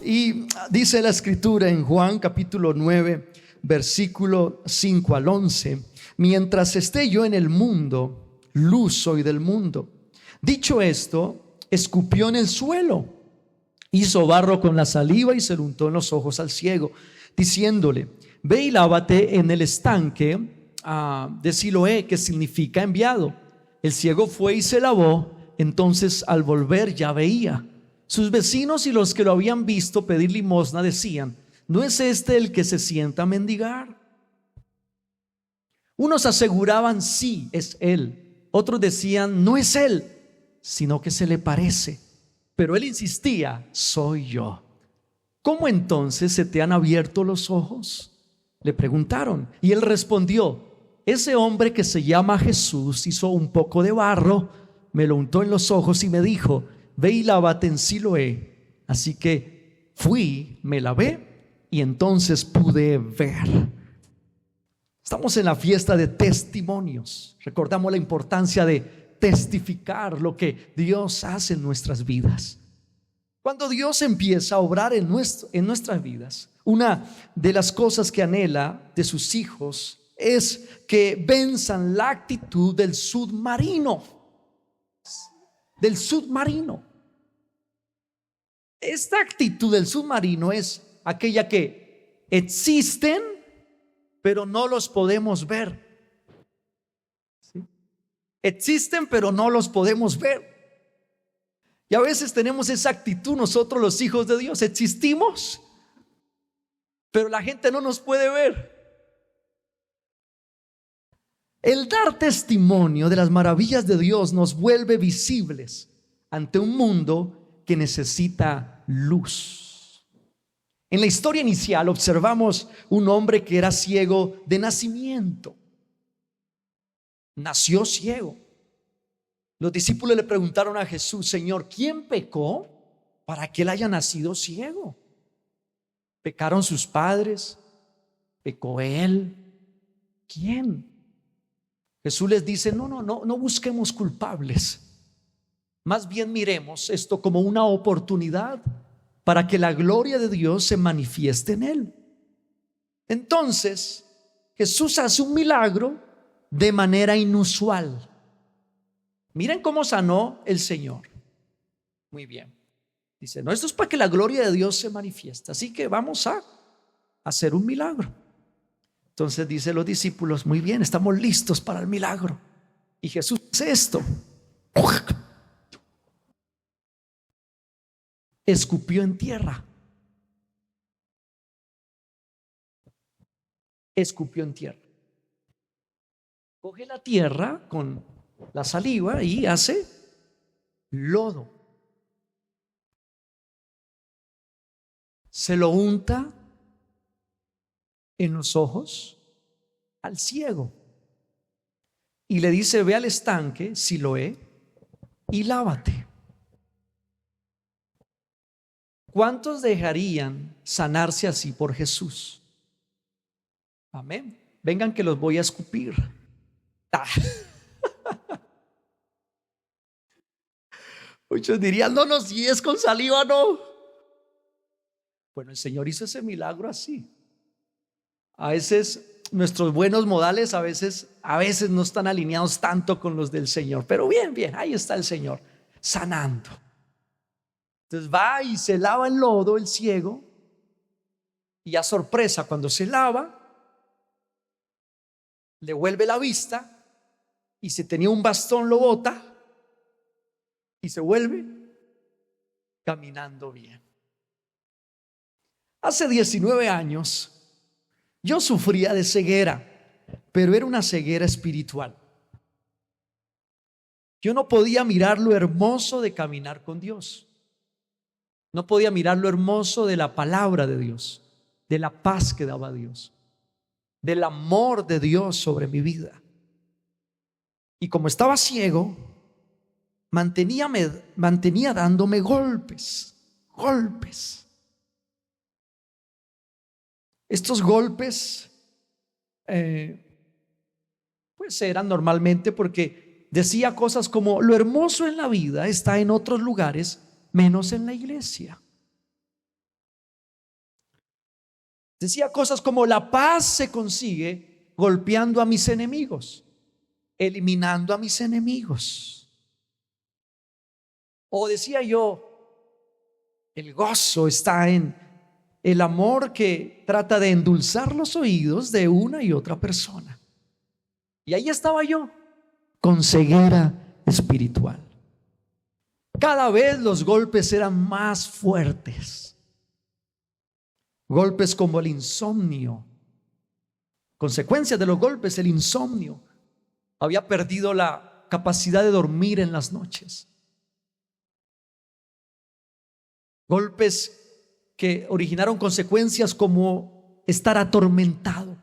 Y dice la escritura en Juan capítulo 9, versículo 5 al 11: mientras esté yo en el mundo, luz soy del mundo. Dicho esto, escupió en el suelo, hizo barro con la saliva y se lo untó en los ojos al ciego, diciéndole: ve y lávate en el estanque de Siloé, que significa enviado. El ciego fue y se lavó. Entonces al volver ya veía. Sus vecinos y los que lo habían visto pedir limosna decían: ¿no es este el que se sienta a mendigar? Unos aseguraban: sí, es él. Otros decían: no es él, sino que se le parece. Pero él insistía: soy yo. ¿Cómo entonces se te han abierto los ojos?, le preguntaron. Y él respondió: ese hombre que se llama Jesús hizo un poco de barro, me lo untó en los ojos y me dijo: ve y lávate en Siloé. Así que fui, me lavé y entonces pude ver. Estamos en la fiesta de testimonios. Recordamos la importancia de testificar lo que Dios hace en nuestras vidas. Cuando Dios empieza a obrar en nuestras vidas, una de las cosas que anhela de sus hijos es que venzan la actitud del submarino. Del submarino. Esta actitud del submarino es aquella que existen, pero no los podemos ver. ¿Sí? Existen, pero no los podemos ver. Y a veces tenemos esa actitud nosotros, los hijos de Dios. Existimos, pero la gente no nos puede ver. El dar testimonio de las maravillas de Dios nos vuelve visibles ante un mundo que necesita luz. En la historia inicial observamos un hombre que era ciego de nacimiento. Nació ciego. Los discípulos le preguntaron a Jesús: Señor, ¿quién pecó para que él haya nacido ciego? ¿Pecaron sus padres? ¿Pecó él? ¿Quién? Jesús les dice: no busquemos culpables. Más bien miremos esto como una oportunidad para que la gloria de Dios se manifieste en él. Entonces Jesús hace un milagro de manera inusual. Miren cómo sanó el Señor. Muy bien. Dice: no, esto es para que la gloria de Dios se manifieste, así que vamos a hacer un milagro. Entonces dice los discípulos: muy bien, estamos listos para el milagro. Y Jesús hace esto. Escupió en tierra. Escupió en tierra. Coge la tierra con la saliva y hace lodo. Se lo unta en los ojos al ciego y le dice: ve al estanque Siloé y lávate. ¿Cuántos dejarían sanarse así por Jesús? Amén. Vengan que los voy a escupir. Muchos dirían: no, si es con saliva, no. Bueno, el Señor hizo ese milagro así. A veces nuestros buenos modales a veces no están alineados tanto con los del Señor, pero bien, ahí está el Señor sanando. Entonces va y se lava en lodo el ciego, y a sorpresa, cuando se lava, le vuelve la vista, y si tenía un bastón lo bota y se vuelve caminando bien. Hace 19 años yo sufría de ceguera, pero era una ceguera espiritual. Yo no podía mirar lo hermoso de caminar con Dios. No podía mirar lo hermoso de la palabra de Dios, de la paz que daba Dios, del amor de Dios sobre mi vida. Y como estaba ciego, mantenía dándome golpes. Estos golpes, Pues eran normalmente porque decía cosas como: lo hermoso en la vida está en otros lugares, menos en la iglesia. Decía cosas como: la paz se consigue golpeando a mis enemigos, eliminando a mis enemigos. O decía yo: el gozo está en el amor que trata de endulzar los oídos de una y otra persona. Y ahí estaba yo, con ceguera espiritual. Cada vez los golpes eran más fuertes. Golpes como el insomnio. Consecuencias de los golpes, el insomnio. Había perdido la capacidad de dormir en las noches. Golpes que originaron consecuencias como estar atormentado.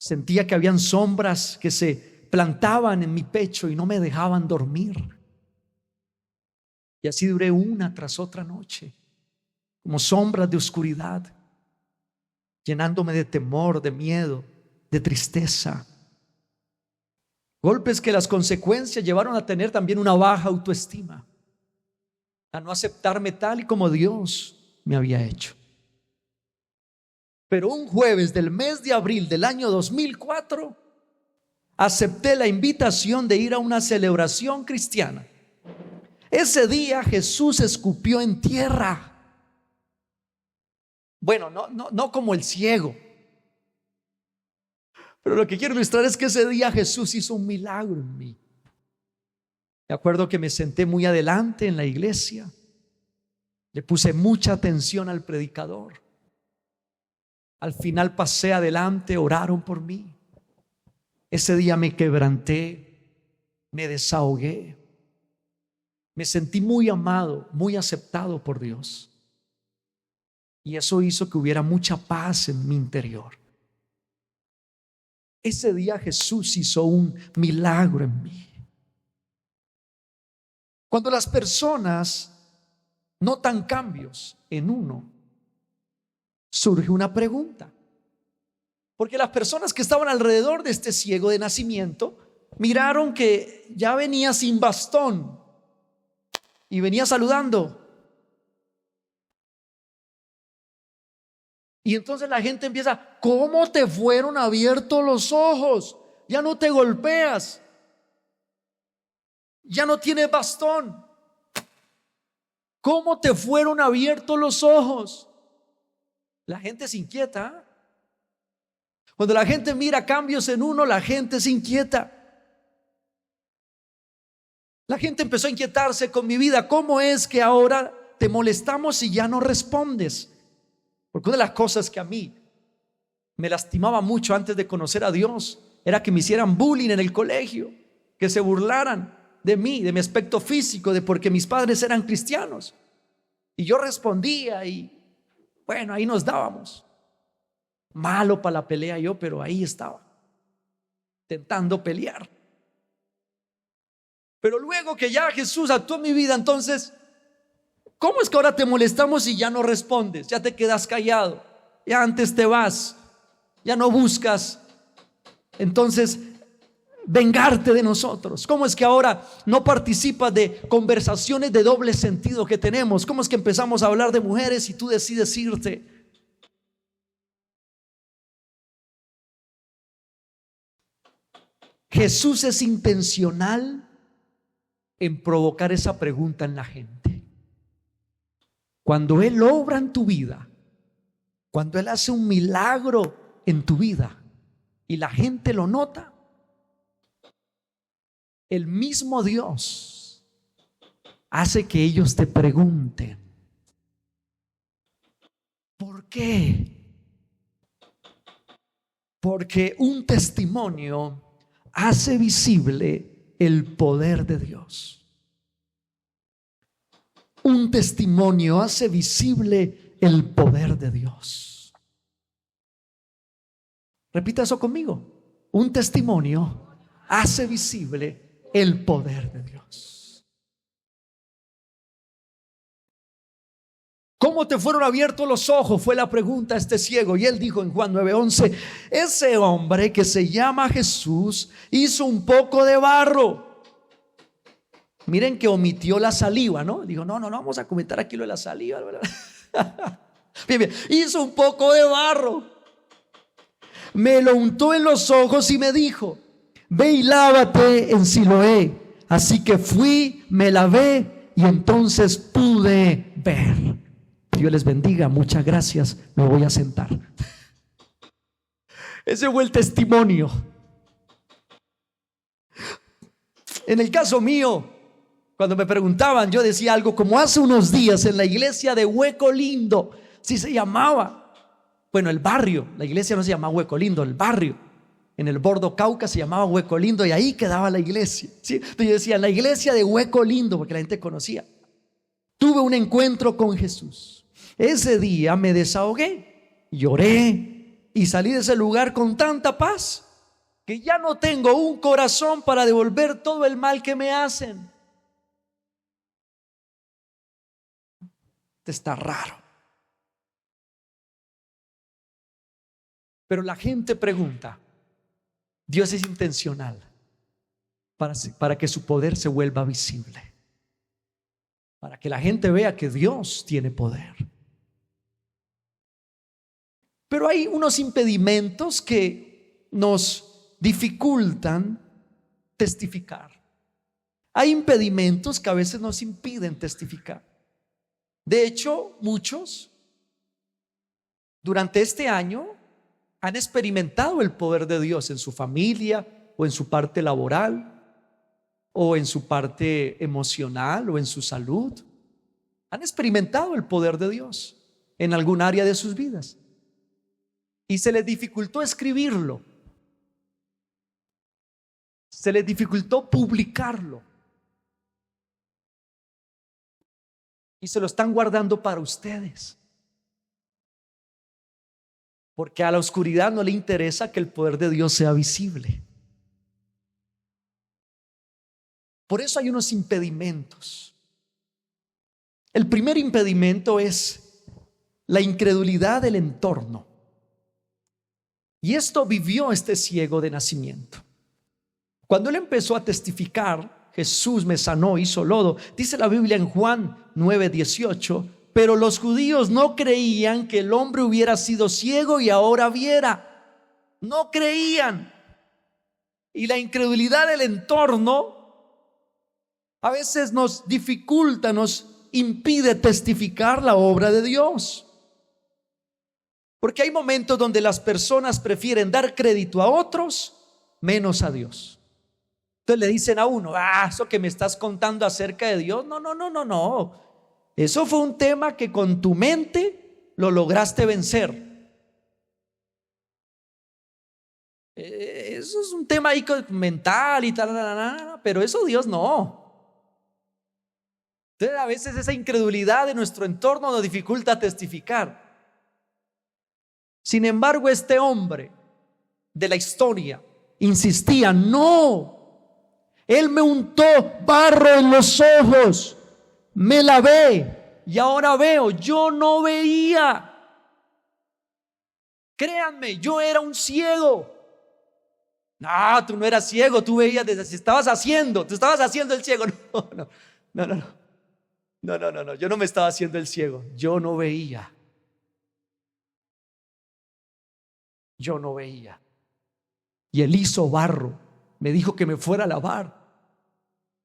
Sentía que habían sombras que se plantaban en mi pecho y no me dejaban dormir. Y así duré una tras otra noche, como sombras de oscuridad, llenándome de temor, de miedo, de tristeza. Golpes que las consecuencias llevaron a tener también una baja autoestima, a no aceptarme tal y como Dios me había hecho. Pero un jueves del mes de abril del año 2004, acepté la invitación de ir a una celebración cristiana. Ese día Jesús escupió en tierra. Bueno, no como el ciego. Pero lo que quiero ilustrar es que ese día Jesús hizo un milagro en mí. Me acuerdo que me senté muy adelante en la iglesia. Le puse mucha atención al predicador. Al final pasé adelante, oraron por mí. Ese día me quebranté, me desahogué. Me sentí muy amado, muy aceptado por Dios. Y eso hizo que hubiera mucha paz en mi interior. Ese día Jesús hizo un milagro en mí. Cuando las personas notan cambios en uno, surge una pregunta. Porque las personas que estaban alrededor de este ciego de nacimiento miraron que ya venía sin bastón y venía saludando. Y entonces la gente empieza: ¿cómo te fueron abiertos los ojos? Ya no te golpeas, ya no tienes bastón. ¿Cómo te fueron abiertos los ojos? La gente se inquieta. Cuando la gente mira cambios en uno, la gente se inquieta. La gente empezó a inquietarse con mi vida. ¿Cómo es que ahora te molestamos y ya no respondes? Porque una de las cosas que a mí me lastimaba mucho antes de conocer a Dios era que me hicieran bullying en el colegio, que se burlaran de mí, de mi aspecto físico, de porque mis padres eran cristianos. Y yo respondía y bueno, ahí nos dábamos. Malo para la pelea yo, pero ahí estaba, intentando pelear. Pero luego que ya Jesús actuó en mi vida, entonces, ¿cómo es que ahora te molestamos y ya no respondes? Ya te quedas callado, ya antes te vas, ya no buscas entonces vengarte de nosotros. ¿Cómo es que ahora no participas de conversaciones de doble sentido que tenemos? ¿Cómo es que empezamos a hablar de mujeres y tú decides irte? Jesús es intencional en provocar esa pregunta en la gente. Cuando Él obra en tu vida, cuando Él hace un milagro en tu vida y la gente lo nota, el mismo Dios hace que ellos te pregunten: ¿por qué? Porque un testimonio hace visible el poder de Dios. Un testimonio hace visible el poder de Dios. Repita eso conmigo. Un testimonio hace visible el poder de Dios. ¿Cómo te fueron abiertos los ojos?, fue la pregunta a este ciego. Y él dijo en Juan 9:11: ese hombre que se llama Jesús hizo un poco de barro. Miren que omitió la saliva, ¿no? Dijo, no vamos a comentar aquí lo de la saliva, ¿verdad? Bien. Hizo un poco de barro, me lo untó en los ojos y me dijo: ve y lávate en Siloé. Así que fui, me lavé y entonces pude ver. Dios les bendiga, muchas gracias, me voy a sentar. Ese fue el testimonio. En el caso mío, cuando me preguntaban, yo decía algo como: hace unos días en la iglesia de Hueco Lindo, sí se llamaba, bueno, el barrio, la iglesia no se llamaba Hueco Lindo, el barrio, en el Bordo Cauca se llamaba Hueco Lindo y ahí quedaba la iglesia, ¿sí? Entonces yo decía, la iglesia de Hueco Lindo, porque la gente conocía. Tuve un encuentro con Jesús. Ese día me desahogué, lloré y salí de ese lugar con tanta paz que ya no tengo un corazón para devolver todo el mal que me hacen. Está raro. Pero la gente pregunta, Dios es intencional para que su poder se vuelva visible, para que la gente vea que Dios tiene poder. Pero hay unos impedimentos que nos dificultan testificar. Hay impedimentos que a veces nos impiden testificar. De hecho, muchos durante este año han experimentado el poder de Dios en su familia o en su parte laboral o en su parte emocional o en su salud. Han experimentado el poder de Dios en algún área de sus vidas y se les dificultó escribirlo, se les dificultó publicarlo y se lo están guardando para ustedes, porque a la oscuridad no le interesa que el poder de Dios sea visible. Por eso hay unos impedimentos. El primer impedimento es la incredulidad del entorno. Y esto vivió este ciego de nacimiento. Cuando él empezó a testificar, Jesús me sanó, hizo lodo. Dice la Biblia en Juan 9:18, pero los judíos no creían que el hombre hubiera sido ciego y ahora viera. No creían. Y la incredulidad del entorno a veces nos dificulta, nos impide testificar la obra de Dios. Porque hay momentos donde las personas prefieren dar crédito a otros menos a Dios. Entonces le dicen a uno: eso que me estás contando acerca de Dios, no. Eso fue un tema que con tu mente lo lograste vencer. Eso es un tema ahí mental y tal, pero eso Dios no. Entonces a veces esa incredulidad de nuestro entorno nos dificulta testificar. Sin embargo, este hombre de la historia insistía: no, él me untó barro en los ojos, me lavé y ahora veo. Yo no veía. Créanme, yo era un ciego. No, tú no eras ciego, tú veías desde si tú estabas haciendo el ciego. No, yo no me estaba haciendo el ciego, yo no veía. Yo no veía. Y él hizo barro, me dijo que me fuera a lavar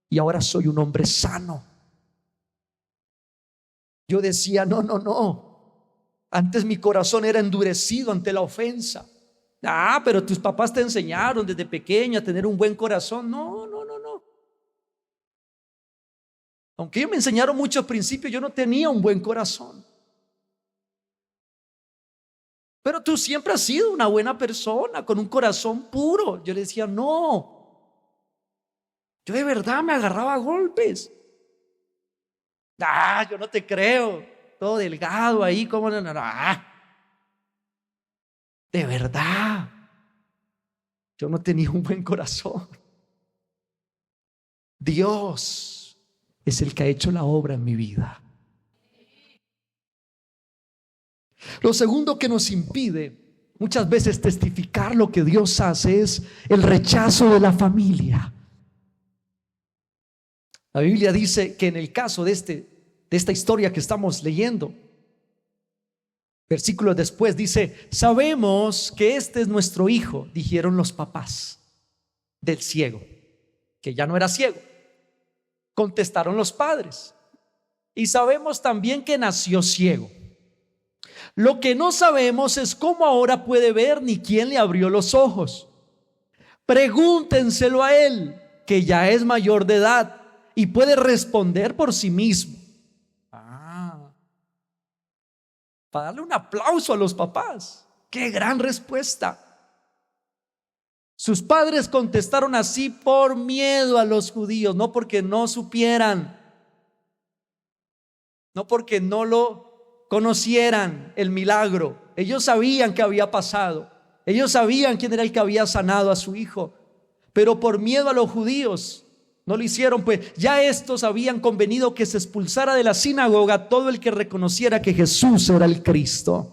y ahora soy un hombre sano. Yo decía, no. Antes mi corazón era endurecido ante la ofensa. Pero tus papás te enseñaron desde pequeño a tener un buen corazón. No. Aunque ellos me enseñaron muchos principios, yo no tenía un buen corazón. Pero tú siempre has sido una buena persona, con un corazón puro. Yo le decía, no. Yo de verdad me agarraba a golpes. Yo no te creo. Todo delgado ahí, como no. De verdad. Yo no tenía un buen corazón. Dios es el que ha hecho la obra en mi vida. Lo segundo que nos impide muchas veces testificar lo que Dios hace es el rechazo de la familia. La Biblia dice que en el caso de esta historia que estamos leyendo, versículos después dice: sabemos que este es nuestro hijo, dijeron los papás del ciego, que ya no era ciego. Contestaron los padres: y sabemos también que nació ciego. Lo que no sabemos es cómo ahora puede ver ni quién le abrió los ojos. Pregúntenselo a él, que ya es mayor de edad y puede responder por sí mismo. Para darle un aplauso a los papás. ¡Qué gran respuesta! Sus padres contestaron así por miedo a los judíos, no porque no supieran, no porque no lo conocieran el milagro. Ellos sabían que había pasado, ellos sabían quién era el que había sanado a su hijo, pero por miedo a los judíos no lo hicieron, pues ya estos habían convenido que se expulsara de la sinagoga todo el que reconociera que Jesús era el Cristo.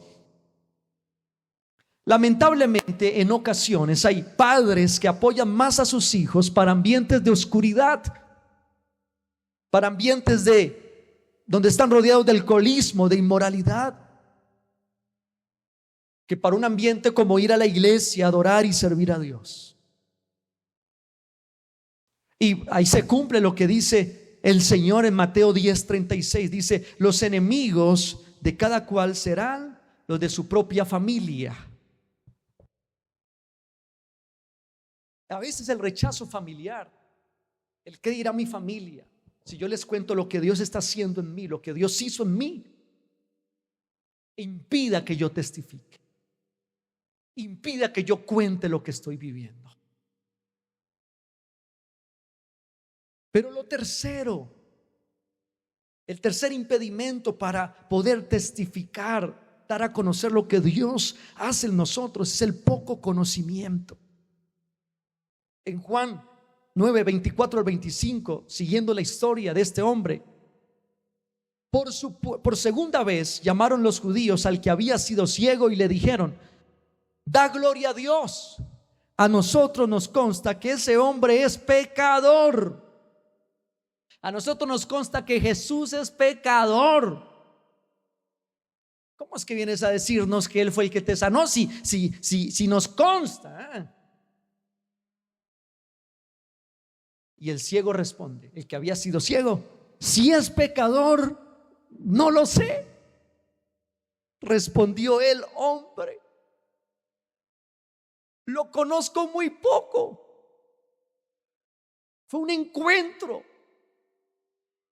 Lamentablemente, en ocasiones hay padres que apoyan más a sus hijos para ambientes de oscuridad, para ambientes donde están rodeados de alcoholismo, de inmoralidad, que para un ambiente como ir a la iglesia, adorar y servir a Dios. Y ahí se cumple lo que dice el Señor en Mateo 10:36. Dice: los enemigos de cada cual serán los de su propia familia. A veces el rechazo familiar, el qué dirá mi familia si yo les cuento lo que Dios está haciendo en mí, lo que Dios hizo en mí, impida que yo testifique, impida que yo cuente lo que estoy viviendo. Pero lo tercero, el tercer impedimento para poder testificar, dar a conocer lo que Dios hace en nosotros, es el poco conocimiento. En Juan 9, 24 al 25, siguiendo la historia de este hombre, por segunda vez llamaron los judíos al que había sido ciego y le dijeron: da gloria a Dios, a nosotros nos consta que ese hombre es pecador. A nosotros nos consta que Jesús es pecador. ¿Cómo es que vienes a decirnos que Él fue el que te sanó? Si nos consta. Y el ciego responde, el que había sido ciego: si es pecador, no lo sé. Respondió el hombre: lo conozco muy poco. Fue un encuentro.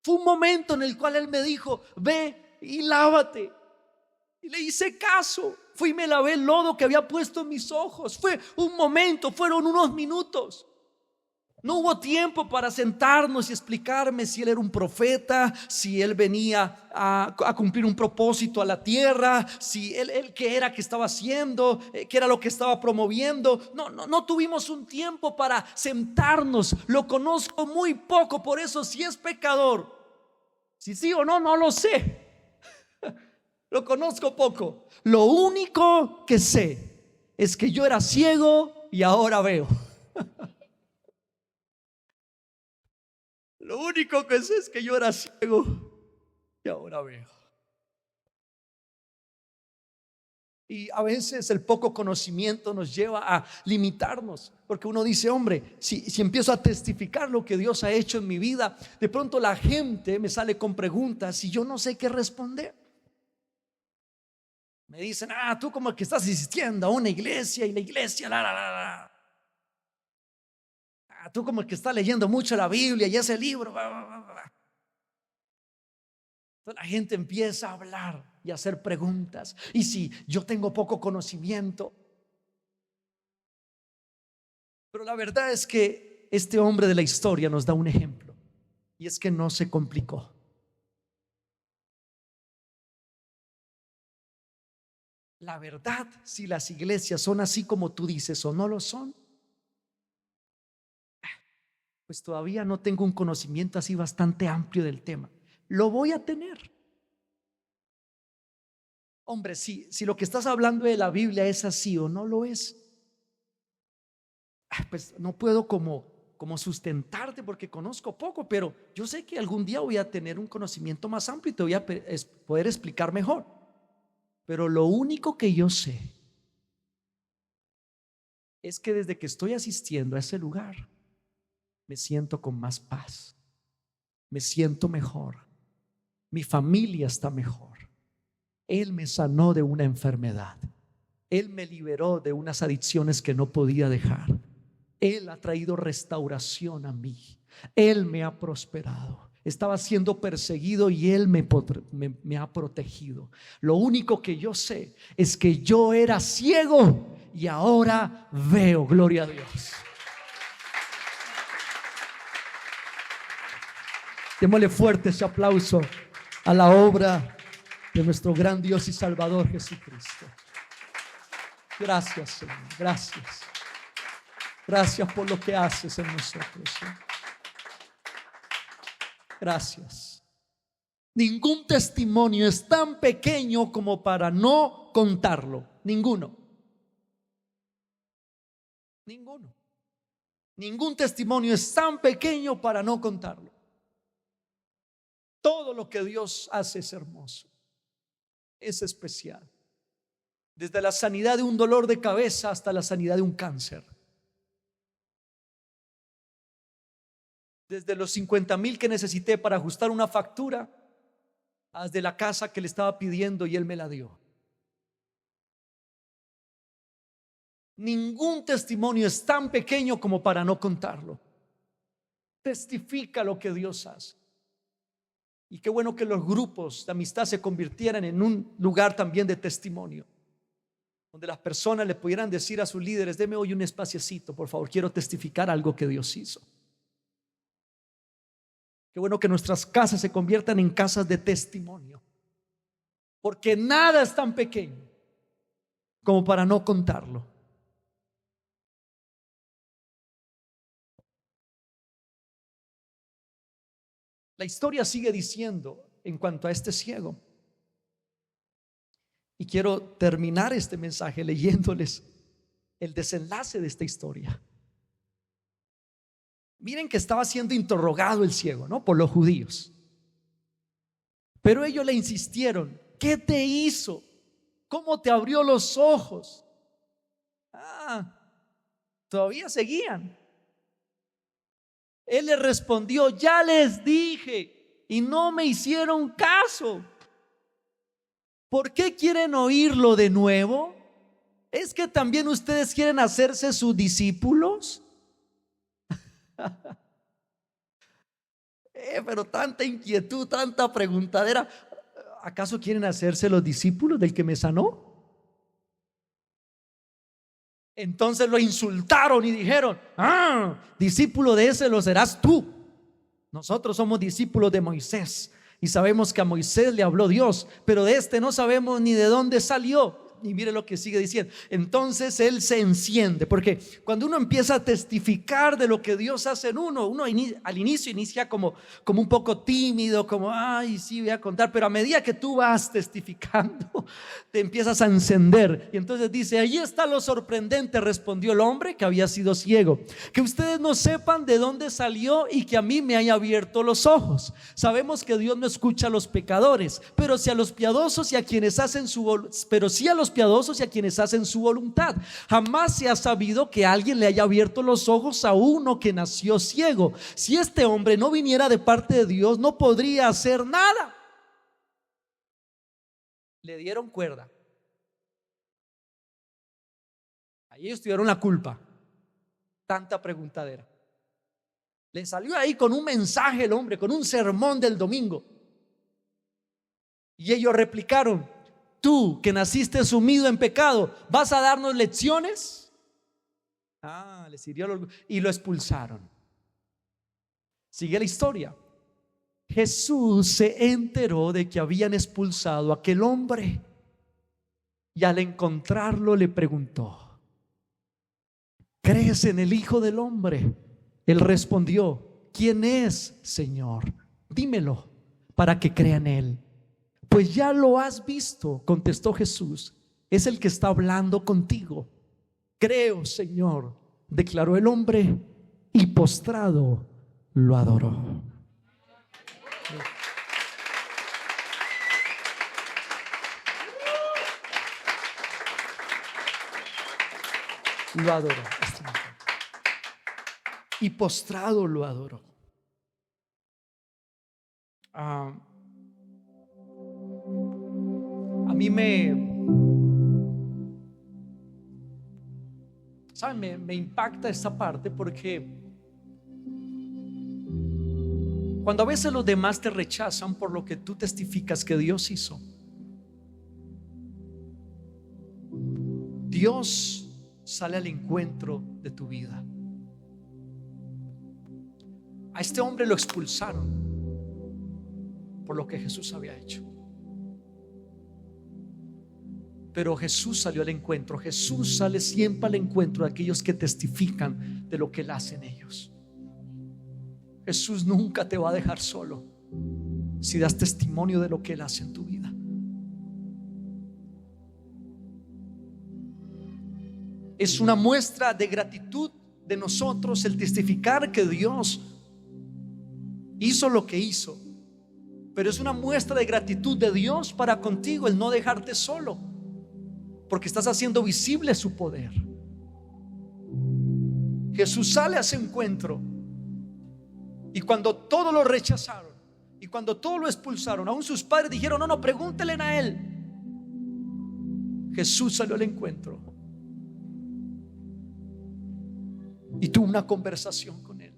Fue un momento en el cual él me dijo: ve y lávate. Y le hice caso. Fui y me lavé el lodo que había puesto en mis ojos. Fue un momento, fueron unos minutos. No hubo tiempo para sentarnos y explicarme si él era un profeta, si él venía a cumplir un propósito a la tierra, si él qué era que estaba haciendo, qué era lo que estaba promoviendo. No tuvimos un tiempo para sentarnos. Lo conozco muy poco, por eso si es pecador, si sí o no, no lo sé. Lo conozco poco. Lo único que sé es que yo era ciego y ahora veo. Lo único que sé es que yo era ciego y ahora veo. Y a veces el poco conocimiento nos lleva a limitarnos, porque uno dice: hombre, si empiezo a testificar lo que Dios ha hecho en mi vida, de pronto la gente me sale con preguntas y yo no sé qué responder. Me dicen: tú como que estás asistiendo a una iglesia y la iglesia tú como que estás leyendo mucho la Biblia y ese libro. Entonces la gente empieza a hablar y a hacer preguntas. Y si yo tengo poco conocimiento. Pero la verdad es que este hombre de la historia nos da un ejemplo, y es que no se complicó. La verdad, si las iglesias son así como tú dices o no lo son, pues todavía no tengo un conocimiento así bastante amplio del tema. Lo voy a tener. Hombre, si lo que estás hablando de la Biblia es así o no lo es, pues no puedo como sustentarte porque conozco poco, pero yo sé que algún día voy a tener un conocimiento más amplio y te voy a poder explicar mejor. Pero lo único que yo sé es que desde que estoy asistiendo a ese lugar, me siento con más paz, me siento mejor, mi familia está mejor. Él me sanó de una enfermedad, Él me liberó de unas adicciones que no podía dejar. Él ha traído restauración a mí. Él me ha prosperado. Estaba siendo perseguido y Él me ha protegido. Lo único que yo sé es que yo era ciego y ahora veo. Gloria a Dios. Démosle fuerte ese aplauso a la obra de nuestro gran Dios y Salvador Jesucristo. Gracias, Señor. Gracias. Gracias por lo que haces en nosotros, Señor. Gracias. Ningún testimonio es tan pequeño como para no contarlo. Ninguno. Ninguno. Ningún testimonio es tan pequeño para no contarlo. Todo lo que Dios hace es hermoso, es especial. Desde la sanidad de un dolor de cabeza hasta la sanidad de un cáncer. Desde los 50,000 que necesité para ajustar una factura, hasta la casa que le estaba pidiendo y Él me la dio. Ningún testimonio es tan pequeño como para no contarlo. Testifica lo que Dios hace. Y qué bueno que los grupos de amistad se convirtieran en un lugar también de testimonio, donde las personas le pudieran decir a sus líderes: deme hoy un espaciecito, por favor, quiero testificar algo que Dios hizo. Qué bueno que nuestras casas se conviertan en casas de testimonio, porque nada es tan pequeño como para no contarlo. La historia sigue diciendo en cuanto a este ciego, y quiero terminar este mensaje leyéndoles el desenlace de esta historia. Miren que estaba siendo interrogado el ciego, ¿no? Por los judíos. Pero ellos le insistieron: ¿qué te hizo? ¿Cómo te abrió los ojos? Todavía seguían. Él les respondió: ya les dije y no me hicieron caso. ¿Por qué quieren oírlo de nuevo? ¿Es que también ustedes quieren hacerse sus discípulos? Pero tanta inquietud, tanta preguntadera. ¿Acaso quieren hacerse los discípulos del que me sanó? Entonces lo insultaron y dijeron: discípulo de ese lo serás tú. Nosotros somos discípulos de Moisés y sabemos que a Moisés le habló Dios, pero de este no sabemos ni de dónde salió. Y mire lo que sigue diciendo. Entonces él se enciende, porque cuando uno empieza a testificar de lo que Dios hace en uno al inicio inicia como un poco tímido, como ay, sí, voy a contar, pero a medida que tú vas testificando, te empiezas a encender. Y entonces dice: allí está lo sorprendente, respondió el hombre que había sido ciego, que ustedes no sepan de dónde salió y que a mí me haya abierto los ojos. Sabemos que Dios no escucha a los pecadores, pero sí a los piadosos y a quienes hacen su voluntad. Jamás se ha sabido que alguien le haya abierto los ojos a uno que nació ciego. Si este hombre no viniera de parte de Dios, no podría hacer nada. Le dieron cuerda. Ahí ellos tuvieron la culpa. Tanta preguntadera. Le salió ahí con un mensaje el hombre, con un sermón del domingo. Y ellos replicaron: tú que naciste sumido en pecado, ¿vas a darnos lecciones? Les hirió y lo expulsaron. Sigue la historia. Jesús se enteró de que habían expulsado a aquel hombre y al encontrarlo le preguntó: ¿crees en el Hijo del Hombre? Él respondió: ¿quién es, Señor? Dímelo para que crea en él. Pues ya lo has visto, contestó Jesús. Es el que está hablando contigo. Creo, Señor, declaró el hombre, y postrado lo adoró. Lo adoró. Y postrado lo adoró. A mí ¿saben? Me impacta esta parte porque cuando a veces los demás te rechazan por lo que tú testificas que Dios hizo, Dios sale al encuentro de tu vida. A este hombre lo expulsaron por lo que Jesús había hecho, pero Jesús salió al encuentro. Jesús sale siempre al encuentro de aquellos que testifican de lo que Él hace en ellos. Jesús nunca te va a dejar solo si das testimonio de lo que Él hace en tu vida. Es una muestra de gratitud de nosotros el testificar que Dios hizo lo que hizo, pero es una muestra de gratitud de Dios para contigo el no dejarte solo, porque estás haciendo visible su poder. Jesús sale a ese encuentro, y cuando todos lo rechazaron y cuando todos lo expulsaron, aún sus padres dijeron: no, pregúntenle a él. Jesús salió al encuentro y tuvo una conversación con él.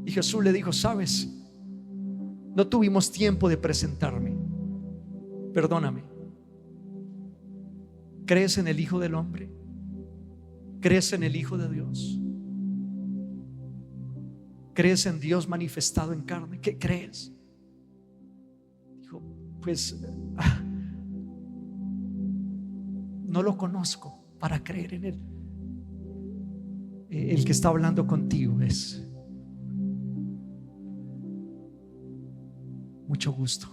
Y Jesús le dijo: sabes, no tuvimos tiempo de presentarme, perdóname. ¿Crees en el Hijo del Hombre? ¿Crees en el Hijo de Dios? ¿Crees en Dios manifestado en carne? ¿Qué crees? Dijo: pues no lo conozco para creer en él. El que está hablando contigo es. Mucho gusto.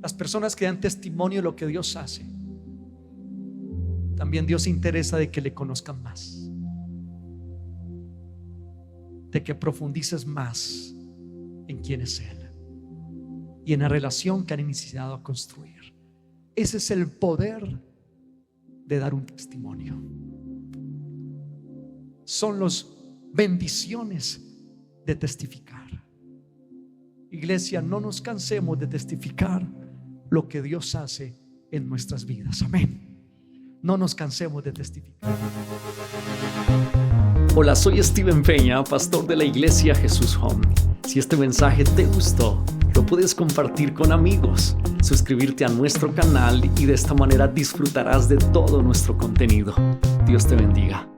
Las personas que dan testimonio de lo que Dios hace, también Dios se interesa de que le conozcan más, de que profundices más en quién es Él y en la relación que han iniciado a construir. Ese es el poder de dar un testimonio. Son las bendiciones de testificar. Iglesia, no nos cansemos de testificar lo que Dios hace en nuestras vidas. Amén. No nos cansemos de testificar. Hola, soy Steven Peña, pastor de la iglesia Jesús Home. Si este mensaje te gustó, lo puedes compartir con amigos, suscribirte a nuestro canal y de esta manera disfrutarás de todo nuestro contenido. Dios te bendiga.